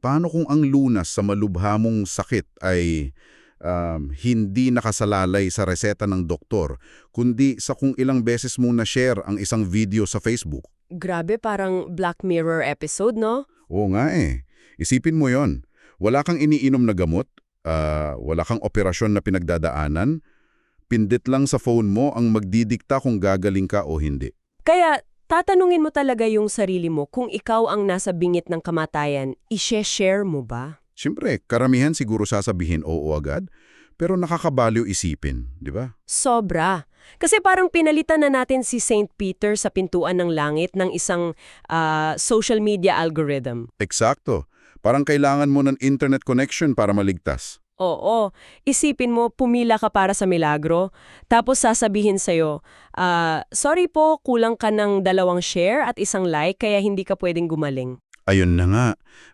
paano kung ang lunas sa malubhamong sakit ay hindi nakasalalay sa reseta ng doktor, kundi sa kung ilang beses mong na-share ang isang video sa Facebook? Grabe, parang Black Mirror episode, no? Oo nga eh. Isipin mo yon. Wala kang iniinom na gamot, wala kang operasyon na pinagdadaanan, pindit lang sa phone mo ang magdidikta kung gagaling ka o hindi. Kaya, tatanungin mo talaga yung sarili mo kung ikaw ang nasa bingit ng kamatayan, i-share mo ba? Siyempre, karamihan siguro sasabihin oo agad, pero nakakabaliw isipin, di ba? Sobra. Kasi parang pinalitan na natin si Saint Peter sa pintuan ng langit ng isang social media algorithm. Eksakto. Parang kailangan mo ng internet connection para maligtas. Oo. Isipin mo, pumila ka para sa milagro, tapos sasabihin sa'yo, sorry po, kulang ka ng 2 share at 1 like, kaya hindi ka pwedeng gumaling. Ayun na nga,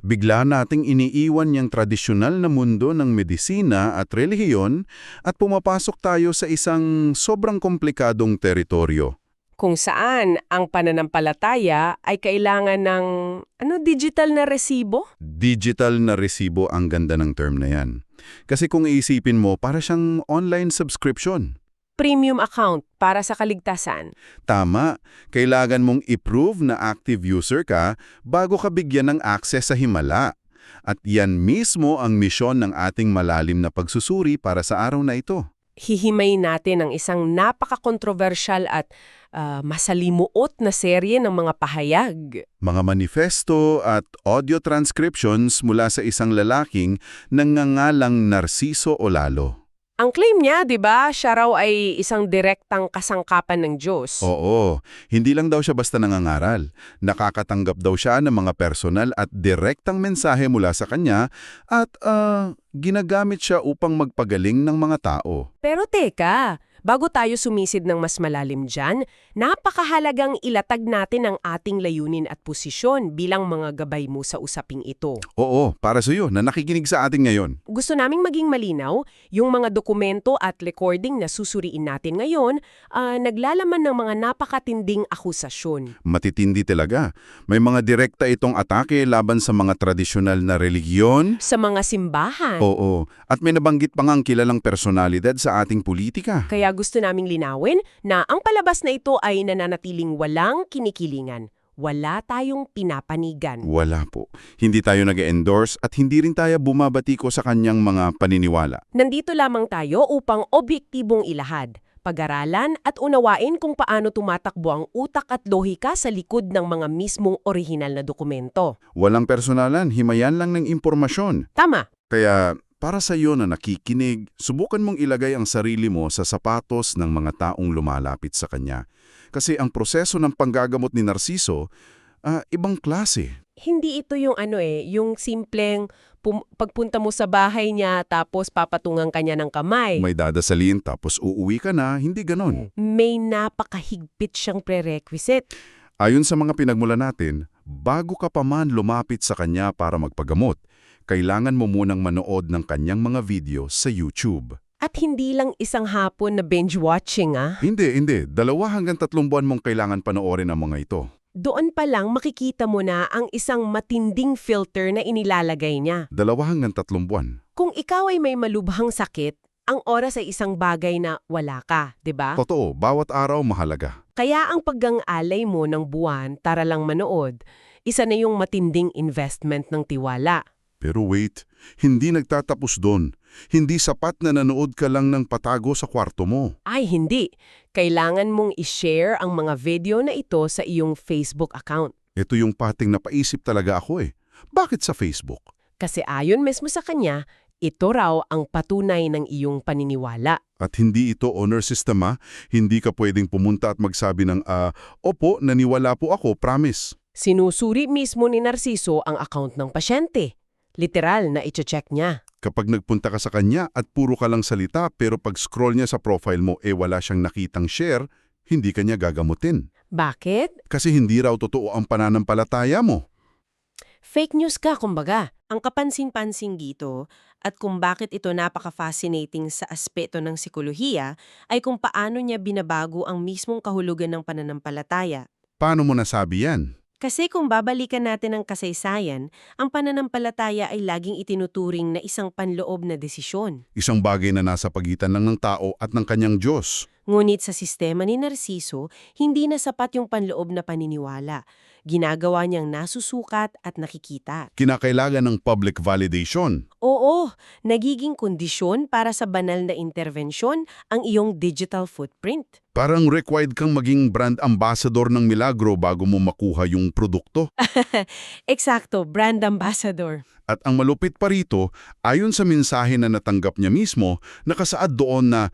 bigla nating iniiwan yung tradisyonal na mundo ng medisina at relihiyon at pumapasok tayo sa isang sobrang komplikadong teritoryo. Kung saan ang pananampalataya ay kailangan ng digital na resibo? Digital na resibo, ang ganda ng term na yan. Kasi kung iisipin mo, para siyang online subscription. Premium account para sa kaligtasan. Tama, kailangan mong i-prove na active user ka bago ka bigyan ng access sa himala. At yan mismo ang misyon ng ating malalim na pagsusuri para sa araw na ito. Hihimayin natin ang isang napaka-kontrobersyal at masalimuot na serye ng mga pahayag. Mga manifesto at audio transcriptions mula sa isang lalaking nangangalang Narciso Olalo. Ang claim niya, di ba, siya raw ay isang direktang kasangkapan ng Diyos. Oo, hindi lang daw siya basta nangangaral. Nakakatanggap daw siya ng mga personal at direktang mensahe mula sa kanya at ginagamit siya upang magpagaling ng mga tao. Pero teka, bago tayo sumisid ng mas malalim dyan, napakahalagang ilatag natin ang ating layunin at posisyon bilang mga gabay mo sa usaping ito. Oo, para sa iyo na nakikinig sa atin ngayon. Gusto naming maging malinaw, yung mga dokumento at recording na susuriin natin ngayon, naglalaman ng mga napakatinding akusasyon. Matitindi talaga. May mga direkta itong atake laban sa mga tradisyonal na religiyon. Sa mga simbahan. Oo, at may nabanggit pa ngang kilalang personalidad sa ating politika. Kaya gusto naming linawin na ang palabas na ito ay nananatiling walang kinikilingan. Wala tayong pinapanigan. Wala po. Hindi tayo nag-endorse at hindi rin tayo bumabatiko sa kanyang mga paniniwala. Nandito lamang tayo upang obyektibong ilahad, pag-aralan at unawain kung paano tumatakbo ang utak at lohika sa likod ng mga mismong orihinal na dokumento. Walang personalan, himayan lang ng impormasyon. Tama. Kaya para sa iyo na nakikinig, subukan mong ilagay ang sarili mo sa sapatos ng mga taong lumalapit sa kanya. Kasi ang proseso ng panggagamot ni Narciso, ibang klase. Hindi ito yung yung simpleng pagpunta mo sa bahay niya tapos papatungan ka niya ng kamay. May dadasalin tapos uuwi ka na, hindi ganon. May napakahigpit siyang prerequisite. Ayon sa mga pinagmula natin, bago ka pa man lumapit sa kanya para magpagamot, kailangan mo munang manood ng kanyang mga video sa YouTube. At hindi lang isang hapon na binge-watching, Hindi. 2 hanggang 3 buwan mong kailangan panoorin ang mga ito. Doon pa lang makikita mo na ang isang matinding filter na inilalagay niya. 2 hanggang 3 buwan. Kung ikaw ay may malubhang sakit, ang oras ay isang bagay na wala ka, di ba? Totoo, bawat araw mahalaga. Kaya ang paggang-alay mo ng buwan tara lang manood, isa na yung matinding investment ng tiwala. Pero wait, hindi nagtatapos doon. Hindi sapat na nanood ka lang ng patago sa kwarto mo. Ay, hindi. Kailangan mong i-share ang mga video na ito sa iyong Facebook account. Ito yung pating napaisip talaga ako eh. Bakit sa Facebook? Kasi ayon mismo sa kanya, ito raw ang patunay ng iyong paniniwala. At hindi ito honor system Hindi ka pwedeng pumunta at magsabi ng, opo, naniwala po ako, promise. Sinusuri mismo ni Narciso ang account ng pasyente. Literal na i-check niya. Kapag nagpunta ka sa kanya at puro ka lang salita pero pag-scroll niya sa profile mo wala siyang nakitang share, hindi ka niya gagamutin. Bakit? Kasi hindi raw totoo ang pananampalataya mo. Fake news ka, kumbaga. Ang kapansin-pansin dito at kung bakit ito napaka-fascinating sa aspeto ng psikolohiya ay kung paano niya binabago ang mismong kahulugan ng pananampalataya. Paano mo nasabi yan? Kasi kung babalikan natin ang kasaysayan, ang pananampalataya ay laging itinuturing na isang panloob na desisyon. Isang bagay na nasa pagitan lang ng tao at ng kanyang Diyos. Ngunit sa sistema ni Narciso, hindi na sapat yung panloob na paniniwala. Ginagawa niyang nasusukat at nakikita. Kinakailangan ng public validation. Oo, nagiging kondisyon para sa banal na intervensyon ang iyong digital footprint. Parang required kang maging brand ambassador ng Milagro bago mo makuha yung produkto. Eksakto, brand ambassador. At ang malupit pa rito, ayon sa mensahe na natanggap niya mismo, nakasaad doon na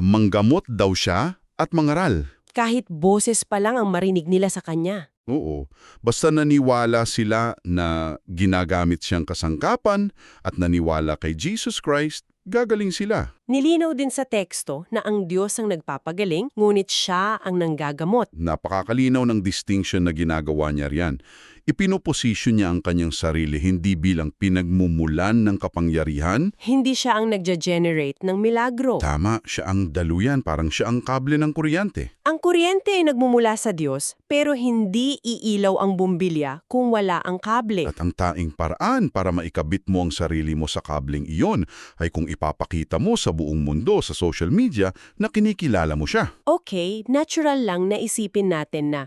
manggamot daw siya at mangaral. Kahit boses pa lang ang marinig nila sa kanya. Oo, basta naniwala sila na ginagamit siyang kasangkapan at naniwala kay Jesus Christ, gagaling sila. Nilinaw din sa teksto na ang Diyos ang nagpapagaling, ngunit siya ang nanggagamot. Napakakalinaw ng distinction na ginagawa niya riyan. Ipinoposisyon niya ang kanyang sarili hindi bilang pinagmumulan ng kapangyarihan. Hindi siya ang nagja-generate ng milagro. Tama, siya ang daluyan, parang siya ang kable ng kuryente. Ang kuryente ay nagmumula sa Diyos, pero hindi iilaw ang bumbilya kung wala ang kable. At ang taing paraan para maikabit mo ang sarili mo sa kabling iyon ay kung ipapakita mo sa buong mundo sa social media na kinikilala mo siya. Okay, natural lang na isipin natin na,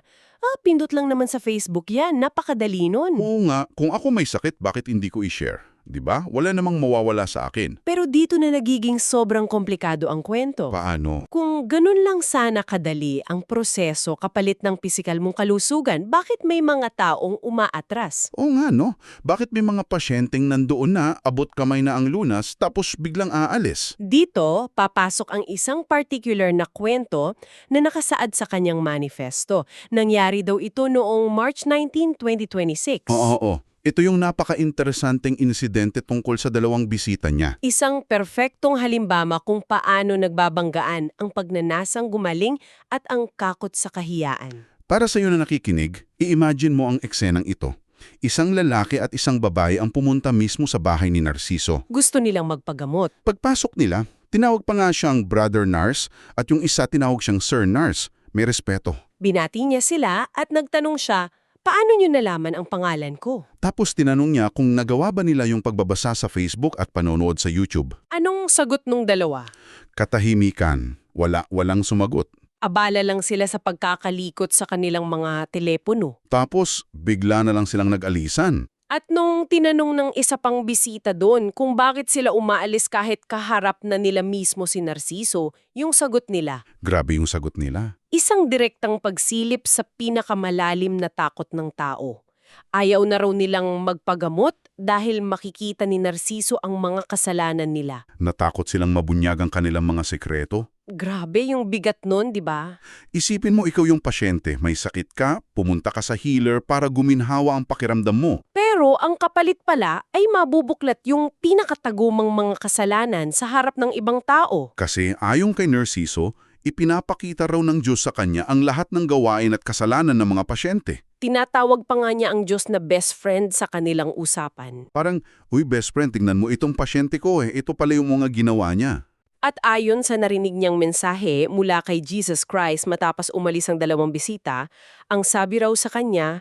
pindot lang naman sa Facebook yan, napakadali nun. Oo nga, kung ako may sakit, bakit hindi ko i-share? Diba? Wala namang mawawala sa akin. Pero dito na nagiging sobrang komplikado ang kwento. Paano? Kung ganun lang sana kadali ang proseso kapalit ng pisikal mong kalusugan, bakit may mga taong umaatras? Oo nga, no? Bakit may mga pasyenteng nandoon na, abot kamay na ang lunas, tapos biglang aalis? Dito, papasok ang isang particular na kwento na nakasaad sa kanyang manifesto. Nangyari daw ito noong March 19, 2026. Oo. Ito yung napaka-interesanteng insidente tungkol sa dalawang bisita niya. Isang perpektong halimbawa kung paano nagbabanggaan ang pagnanasang gumaling at ang kakot sa kahiyaan. Para sa iyo na nakikinig, i-imagine mo ang eksenang ito. Isang lalaki at isang babae ang pumunta mismo sa bahay ni Narciso. Gusto nilang magpagamot. Pagpasok nila, tinawag pa nga siyang Brother Nars at yung isa tinawag siyang Sir Nars. May respeto. Binati niya sila at nagtanong siya, paano niyo nalaman ang pangalan ko? Tapos tinanong niya kung nagawa ba nila yung pagbabasa sa Facebook at panonood sa YouTube. Anong sagot nung dalawa? Katahimikan. Walang sumagot. Abala lang sila sa pagkakalikot sa kanilang mga telepono. Tapos, bigla na lang silang nag-alisan. At nung tinanong ng isa pang bisita doon kung bakit sila umaalis kahit kaharap na nila mismo si Narciso, yung sagot nila, Grabe yung sagot nila. isang direktang pagsilip sa pinakamalalim na takot ng tao. Ayaw na raw nilang magpagamot dahil makikita ni Narciso ang mga kasalanan nila. Natakot silang mabunyag ang kanilang mga sekreto. Grabe yung bigat nun, di ba? Isipin mo ikaw yung pasyente, may sakit ka, pumunta ka sa healer para guminhawa ang pakiramdam mo. Pero ang kapalit pala ay mabubuklat yung pinakatagumang mga kasalanan sa harap ng ibang tao. Kasi ayon kay Narciso, ipinapakita raw ng Diyos sa kanya ang lahat ng gawain at kasalanan ng mga pasyente. Tinatawag pa nga niya ang Diyos na best friend sa kanilang usapan. Parang, uy best friend, tingnan mo itong pasyente ko ito pala yung mga ginawa niya. At ayon sa narinig niyang mensahe mula kay Jesus Christ matapos umalis ang dalawang bisita, ang sabi raw sa kanya,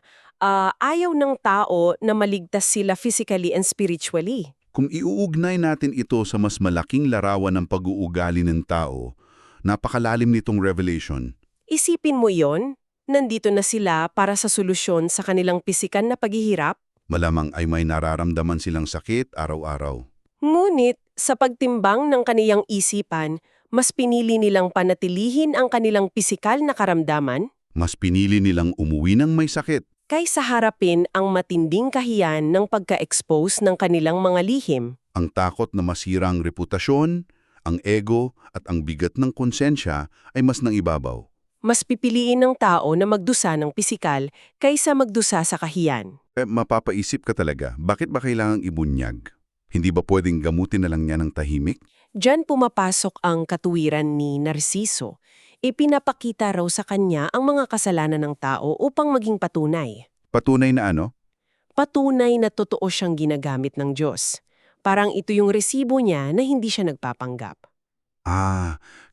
ayaw ng tao na maligtas sila physically and spiritually. Kung iuugnay natin ito sa mas malaking larawan ng pag-uugali ng tao, napakalalim nitong revelation. Isipin mo yon, nandito na sila para sa solusyon sa kanilang pisikal na paghihirap. Malamang ay may nararamdaman silang sakit araw-araw. Ngunit sa pagtimbang ng kaniyang isipan, mas pinili nilang panatilihin ang kanilang pisikal na karamdaman Mas pinili nilang umuwi ng may sakit. kaysa harapin ang matinding kahiyan ng pagka-expose ng kanilang mga lihim. Ang takot na masira ang reputasyon, ang ego at ang bigat ng konsensya ay mas nangibabaw. Mas pipiliin ng tao na magdusa ng pisikal kaysa magdusa sa kahiyan. Mapapaisip ka talaga, bakit ba kailangang ibunyag? Hindi ba pwedeng gamutin na lang niya ng tahimik? Diyan pumapasok ang katuwiran ni Narciso. Ipinapakita raw sa kanya ang mga kasalanan ng tao upang maging patunay. Patunay na ano? Patunay na totoo siyang ginagamit ng Diyos. Parang ito yung resibo niya na hindi siya nagpapanggap.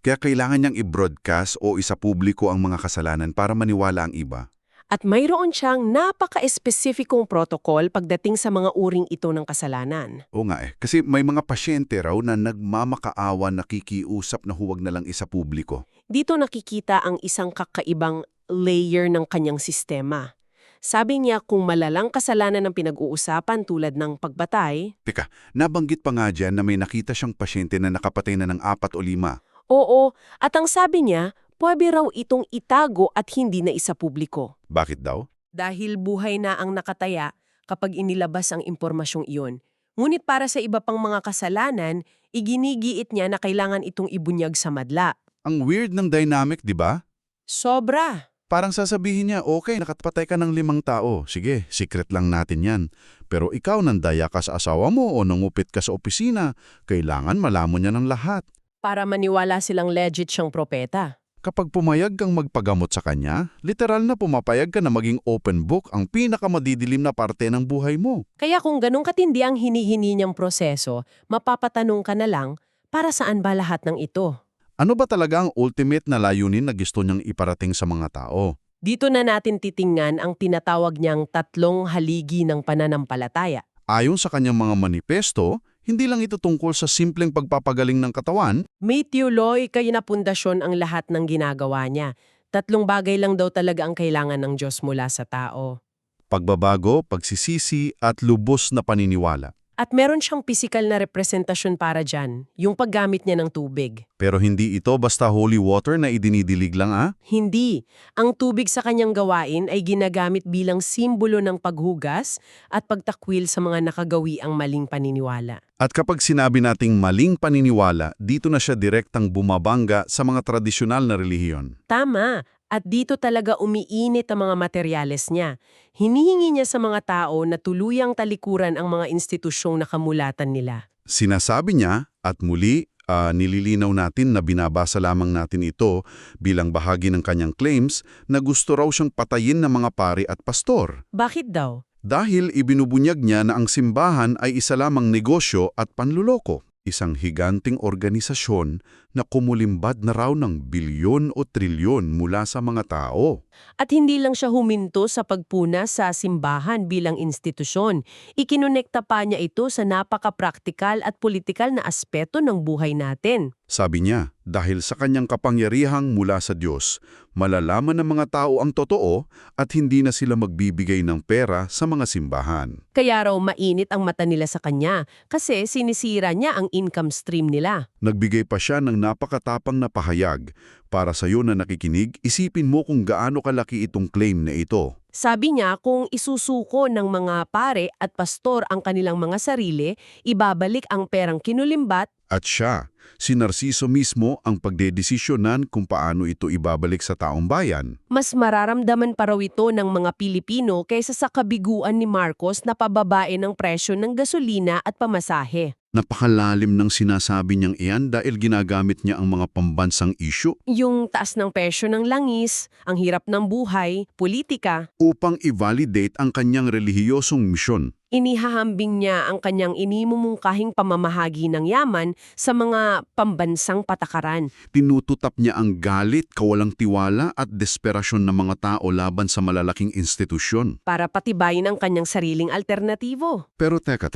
Kaya kailangan niyang i-broadcast o isapubliko ang mga kasalanan para maniwala ang iba. At mayroon siyang napaka-espesifikong protokol pagdating sa mga uring ito ng kasalanan. Oo nga kasi may mga pasyente raw na nagmamakaawa nakikiusap na huwag na lang isa publiko. Dito nakikita ang isang kakaibang layer ng kanyang sistema. Sabi niya kung malalang kasalanan ang pinag-uusapan tulad ng pagbatay, Teka, nabanggit pa nga dyan na may nakita siyang pasyente na nakapatay na ng 4 o 5. oo, at ang sabi niya, pwede raw itong itago at hindi na isa publiko. Bakit daw? Dahil buhay na ang nakataya kapag inilabas ang impormasyong iyon. Ngunit para sa iba pang mga kasalanan, iginigiit niya na kailangan itong ibunyag sa madla. Ang weird ng dynamic, di ba? Sobra! Parang sasabihin niya, okay, nakapatay ka ng 5 tao. Sige, secret lang natin yan. Pero ikaw nandaya ka sa asawa mo o nangupit ka sa opisina. Kailangan malaman niya ng lahat. Para maniwala silang legit siyang propeta. Kapag pumayag kang magpagamot sa kanya, literal na pumapayag ka na maging open book ang pinakamadidilim na parte ng buhay mo. Kaya kung ganong katindi ang hinihini niyang proseso, mapapatanong ka na lang, para saan ba lahat ng ito? Ano ba talaga ang ultimate na layunin na gusto niyang iparating sa mga tao? Dito na natin titingnan ang tinatawag niyang 3 haligi ng pananampalataya. Ayon sa kanyang mga manifesto, hindi lang ito tungkol sa simpleng pagpapagaling ng katawan, May teoloika na pundasyon ang lahat ng ginagawa niya. 3 bagay lang daw talaga ang kailangan ng Diyos mula sa tao. pagbabago, pagsisisi at lubos na paniniwala. At meron siyang pisikal na representasyon para dyan, yung paggamit niya ng tubig. Pero hindi ito basta holy water na idinidilig lang Hindi. Ang tubig sa kanyang gawain ay ginagamit bilang simbolo ng paghugas at pagtakwil sa mga nakagawi ang maling paniniwala. At kapag sinabi nating maling paniniwala, dito na siya direktang bumabangga sa mga tradisyonal na relihiyon. Tama. At dito talaga umiinit ang mga materyales niya. Hinihingi niya sa mga tao na tuluyang talikuran ang mga institusyong nakamulatan nila. Sinasabi niya, at muli, nililinaw natin na binabasa lamang natin ito bilang bahagi ng kanyang claims na gusto raw siyang patayin ng mga pari at pastor. Bakit daw? Dahil ibinubunyag niya na ang simbahan ay isa lamang negosyo at panluloko. Isang higanting organisasyon na kumulimbad na raw ng bilyon o trilyon mula sa mga tao. At hindi lang siya huminto sa pagpuna sa simbahan bilang institusyon. Ikinonekta pa niya ito sa napaka-praktikal at politikal na aspeto ng buhay natin. Sabi niya, dahil sa kanyang kapangyarihang mula sa Diyos, malalaman ng mga tao ang totoo at hindi na sila magbibigay ng pera sa mga simbahan. Kaya raw mainit ang mata nila sa kanya kasi sinisira niya ang income stream nila. Nagbigay pa siya ng napakatapang na pahayag. Para sa iyo na nakikinig, isipin mo kung gaano kalaki itong claim na ito. Sabi niya kung isusuko ng mga pare at pastor ang kanilang mga sarili, ibabalik ang perang kinulimbat. At siya, si Narciso mismo ang pagdedesisyonan kung paano ito ibabalik sa taong bayan. Mas mararamdaman pa raw ito ng mga Pilipino kaysa sa kabiguan ni Marcos na pababae ng presyo ng gasolina at pamasahe. Napakalalim ng sinasabi niyang iyan dahil ginagamit niya ang mga pambansang issue Yung taas ng presyo ng langis, ang hirap ng buhay, politika, upang i-validate ang kanyang relihiyosong misyon. inihahambing niya ang kanyang inimumungkahing pamamahagi ng yaman sa mga pambansang patakaran. Tinututap niya ang galit, kawalang tiwala at desperasyon ng mga tao laban sa malalaking institusyon. Para patibayin ang kanyang sariling alternatibo. Pero teka,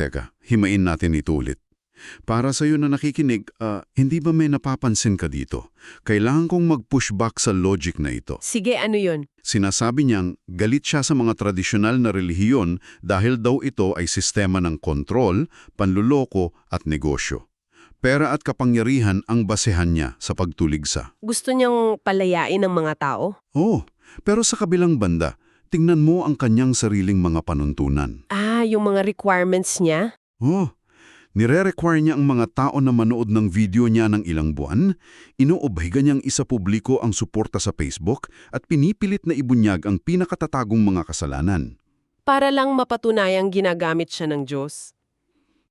himain natin ito ulit. Para sa iyo na nakikinig, hindi ba may napapansin ka dito? Kailangan kong mag-pushback sa logic na ito. Sige, ano yun? Sinasabi niyang galit siya sa mga tradisyonal na relihiyon dahil daw ito ay sistema ng kontrol, panluloko at negosyo. Pera at kapangyarihan ang basehan niya sa pagtuligsa. Gusto niyang palayain ng mga tao? Oh, pero sa kabilang banda, tingnan mo ang kanyang sariling mga panuntunan. Yung mga requirements niya? Oh, nire-require niya ang mga tao na manood ng video niya ng ilang buwan, inuobhiga niyang isa publiko ang suporta sa Facebook at pinipilit na ibunyag ang pinakatatagong mga kasalanan. Para lang mapatunayang ginagamit siya ng Diyos.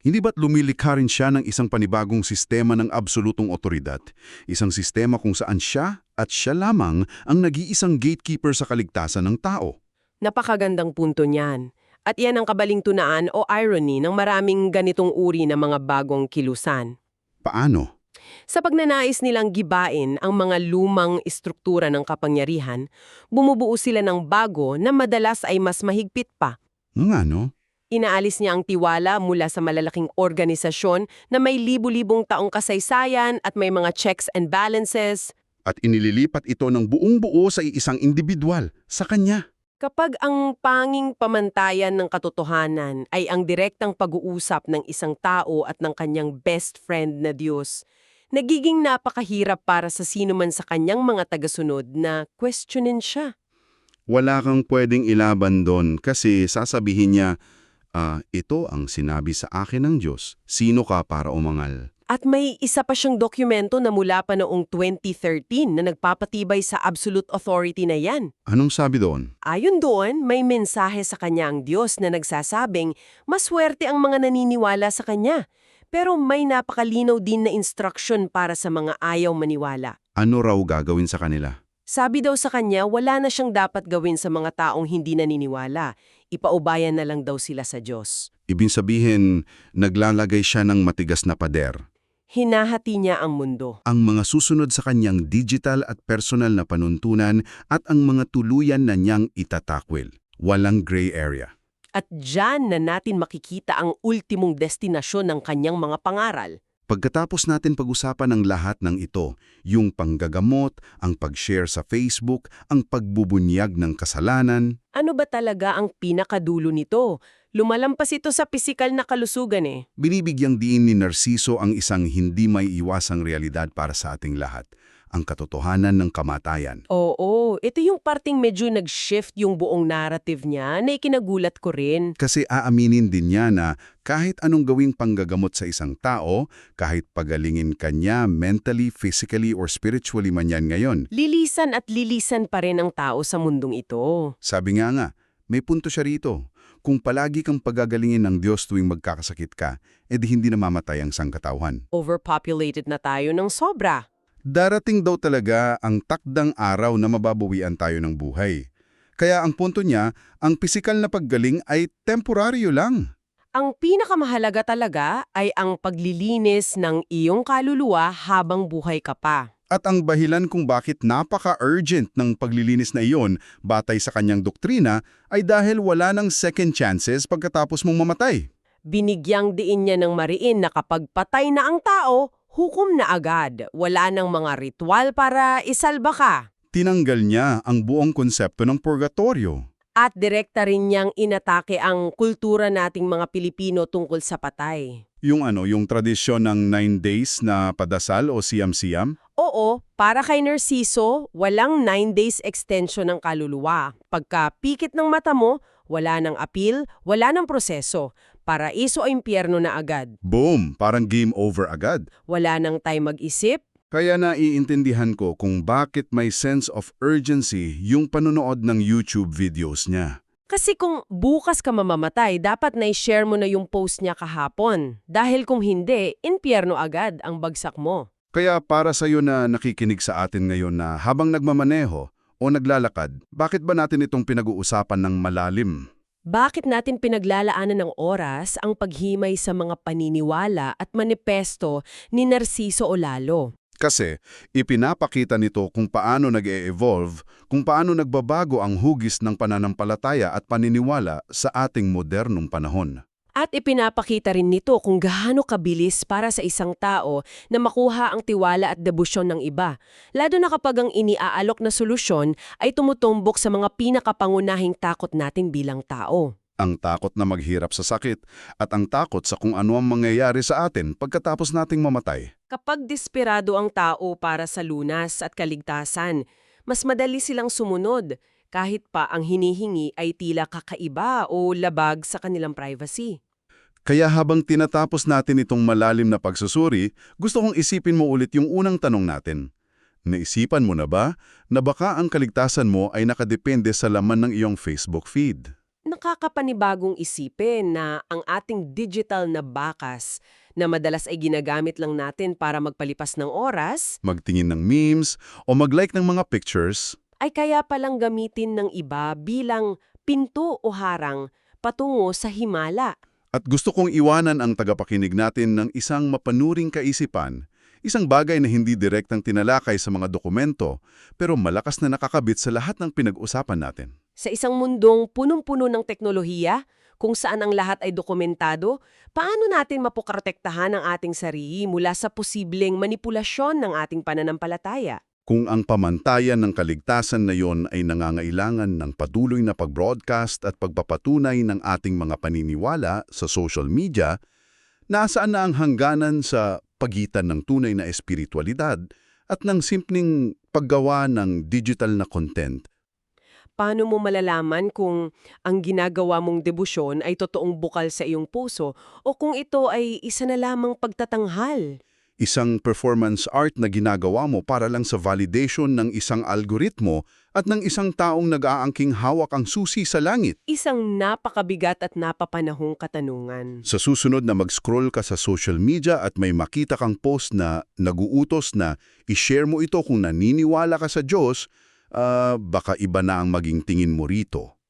Hindi ba't lumilikha rin siya ng isang panibagong sistema ng absolutong otoridad? Isang sistema kung saan siya at siya lamang ang nag-iisang gatekeeper sa kaligtasan ng tao. Napakagandang punto niyan. At yan ang kabalingtunaan o irony ng maraming ganitong uri ng mga bagong kilusan. Paano? Sa pagnanais nilang gibain ang mga lumang istruktura ng kapangyarihan, bumubuo sila ng bago na madalas ay mas mahigpit pa. Nga no? Inaalis niya ang tiwala mula sa malalaking organisasyon na may libu-libong taong kasaysayan at may mga checks and balances. At inililipat ito ng buong buo sa isang individual, sa kanya. Kapag ang panging pamantayan ng katotohanan ay ang direktang pag-uusap ng isang tao at ng kanyang best friend na Diyos, nagiging napakahirap para sa sino man sa kanyang mga tagasunod na questionin siya. Wala kang pwedeng ilaban doon kasi sasabihin niya, ito ang sinabi sa akin ng Diyos. Sino ka para umangal? At may isa pa siyang dokumento na mula pa noong 2013 na nagpapatibay sa absolute authority na yan. Anong sabi doon? Ayon doon, may mensahe sa kanya ang Diyos na nagsasabing maswerte ang mga naniniwala sa kanya. Pero may napakalinaw din na instruction para sa mga ayaw maniwala. Ano raw gagawin sa kanila? Sabi daw sa kanya, wala na siyang dapat gawin sa mga taong hindi naniniwala. Ipaubayan na lang daw sila sa Diyos. Ibig sabihin, naglalagay siya ng matigas na pader. Hinahati niya ang mundo. Ang mga susunod sa kanyang digital at personal na panuntunan at ang mga tuluyan na niyang itatakwil. Walang gray area. At diyan na natin makikita ang ultimong destinasyon ng kanyang mga pangaral. Pagkatapos natin pag-usapan ang lahat ng ito, yung panggagamot, ang pag-share sa Facebook, ang pagbubunyag ng kasalanan, Ano ba talaga ang pinakadulo nito? Lumalampas ito sa pisikal na kalusugan eh. binibigyang diin ni Narciso ang isang hindi may iwasang realidad para sa ating lahat, ang katotohanan ng kamatayan. Oo, ito yung parting medyo nag-shift yung buong narrative niya na ikinagulat ko rin. Kasi aaminin din niya na kahit anong gawing panggagamot sa isang tao, kahit pagalingin kanya mentally, physically, or spiritually man yan ngayon, Lilisan at lilisan pa rin ang tao sa mundong ito. sabi nga, may punto siya rito. Kung palagi kang pagagalingin ng Diyos tuwing magkakasakit ka, edi hindi namamatay ang sangkatauhan. Overpopulated na tayo ng sobra. Darating daw talaga ang takdang araw na mababawian tayo ng buhay. Kaya ang punto niya, ang pisikal na paggaling ay temporaryo lang. Ang pinakamahalaga talaga ay ang paglilinis ng iyong kaluluwa habang buhay ka pa. At ang dahilan kung bakit napaka-urgent ng paglilinis na iyon batay sa kanyang doktrina ay dahil wala ng second chances pagkatapos mong mamatay. Binigyang diin niya ng mariin na kapag patay na ang tao, hukom na agad. Wala ng mga ritual para isalba ka. Tinanggal niya ang buong konsepto ng purgatorio. At direkta rin niyang inatake ang kultura nating mga Pilipino tungkol sa patay. Yung tradisyon ng 9 days na padasal o siyam-siyam? Oo, para kay Narciso, walang 9 days extension ng kaluluwa. Pagka pikit ng mata mo, wala ng appeal, wala ng proseso. Paraiso o impyerno na agad. Boom! Parang game over agad. Wala nang time mag-isip. Kaya naiintindihan ko kung bakit may sense of urgency yung panonood ng YouTube videos niya. Kasi kung bukas ka mamamatay, dapat na-share mo na yung post niya kahapon. Dahil kung hindi, impyerno agad ang bagsak mo. Kaya para sa iyo na nakikinig sa atin ngayon na habang nagmamaneho o naglalakad, bakit ba natin itong pinag-uusapan ng malalim? Bakit natin pinaglalaanan ng oras ang paghimay sa mga paniniwala at manipesto ni Narciso o Lalo? Kasi ipinapakita nito kung paano nag-e-evolve, kung paano nagbabago ang hugis ng pananampalataya at paniniwala sa ating modernong panahon. At ipinapakita rin nito kung gaano kabilis para sa isang tao na makuha ang tiwala at debosyon ng iba, lalo na kapag ang iniaalok na solusyon ay tumutumbok sa mga pinakapangunahing takot natin bilang tao. Ang takot na maghirap sa sakit at ang takot sa kung ano ang mangyayari sa atin pagkatapos nating mamatay. Kapag desperado ang tao para sa lunas at kaligtasan, mas madali silang sumunod kahit pa ang hinihingi ay tila kakaiba o labag sa kanilang privacy. Kaya habang tinatapos natin itong malalim na pagsusuri, gusto kong isipin mo ulit yung unang tanong natin. Naisipan mo na ba na baka ang kaligtasan mo ay nakadepende sa laman ng iyong Facebook feed? Nakakapanibagong isipin na ang ating digital na bakas na madalas ay ginagamit lang natin para magpalipas ng oras, Magtingin ng memes o mag-like ng mga pictures? ay kaya palang gamitin ng iba bilang pinto o harang patungo sa himala. At gusto kong iwanan ang tagapakinig natin ng isang mapanuring kaisipan. Isang bagay na hindi direktang tinalakay sa mga dokumento, pero malakas na nakakabit sa lahat ng pinag-usapan natin. Sa isang mundong punong-puno ng teknolohiya, kung saan ang lahat ay dokumentado, paano natin mapoprotektahan ang ating sarili mula sa posibleng manipulasyon ng ating pananampalataya? Kung ang pamantayan ng kaligtasan na yon ay nangangailangan ng patuloy na pag-broadcast at pagpapatunay ng ating mga paniniwala sa social media, nasaan na ang hangganan sa pagitan ng tunay na espiritualidad at ng simpleng paggawa ng digital na content? Paano mo malalaman kung ang ginagawa mong debosyon ay totoong bukal sa iyong puso o kung ito ay isa na lamang pagtatanghal? Isang performance art na ginagawa mo para lang sa validation ng isang algoritmo at ng isang taong nag-aangking hawak ang susi sa langit. Isang napakabigat at napapanahong katanungan. Sa susunod na mag-scroll ka sa social media at may makita kang post na naguutos na i-share mo ito kung naniniwala ka sa Diyos, baka iba na ang maging tingin mo rito.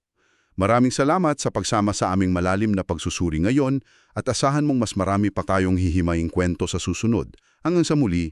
Maraming salamat sa pagsama sa aming malalim na pagsusuri ngayon at asahan mong mas marami pa tayong hihimaying kwento sa susunod. Hanggang sa muli,